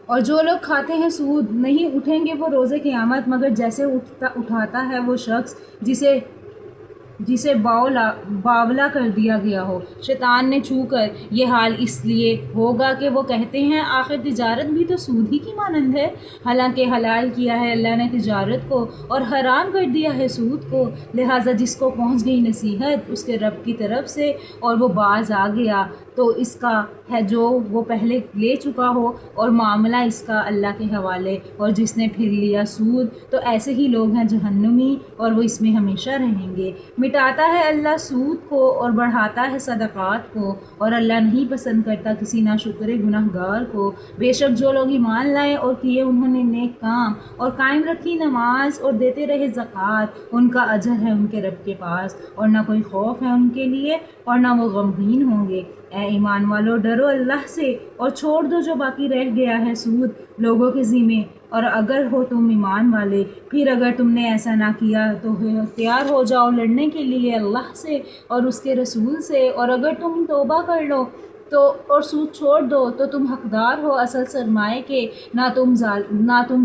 اور جو لوگ کھاتے ہیں سود، نہیں اٹھیں گے وہ روز قیامت مگر جیسے اٹھاتا ہے وہ شخص جسے باولا کر دیا گیا ہو شیطان نے چھو کر۔ یہ حال اس لیے ہوگا کہ وہ کہتے ہیں آخر تجارت بھی تو سود ہی کی مانند ہے، حالانکہ حلال کیا ہے اللہ نے تجارت کو اور حرام کر دیا ہے سود کو، لہٰذا جس کو پہنچ گئی نصیحت اس کے رب کی طرف سے اور وہ باز آ گیا تو اس کا ہے جو وہ پہلے لے چکا ہو اور معاملہ اس کا اللہ کے حوالے، اور جس نے پھر لیا سود تو ایسے ہی لوگ ہیں جہنمی اور وہ اس میں ہمیشہ رہیں گے۔ مٹاتا ہے اللہ سود کو اور بڑھاتا ہے صدقات کو، اور اللہ نہیں پسند کرتا کسی ناشکر گناہ گار کو۔ بے شک جو لوگ ایمان لائے اور کیے انہوں نے نیک کام اور قائم رکھی نماز اور دیتے رہے زکوٰۃ، ان کا اجر ہے ان کے رب کے پاس، اور نہ کوئی خوف ہے ان کے لیے اور نہ وہ غمگین ہوں گے۔ اے ایمان والو ڈرو اللہ سے اور چھوڑ دو جو باقی رہ گیا ہے سود لوگوں کے ذمے، اور اگر ہو تم ایمان والے، پھر اگر تم نے ایسا نہ کیا تو تیار ہو جاؤ لڑنے کے لیے اللہ سے اور اس کے رسول سے، اور اگر تم توبہ کر لو اور سود چھوڑ دو تو تم حقدار ہو اصل سرمائے کے، نہ تم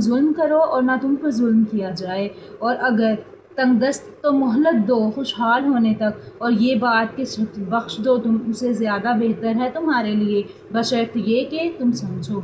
ظلم کرو اور نہ تم پر ظلم کیا جائے، اور اگر تنگ دست تو مہلت دو خوشحال ہونے تک، اور یہ بات کہ بخش دو تم سے زیادہ بہتر ہے تمہارے لیے، بشرط یہ کہ تم سمجھو۔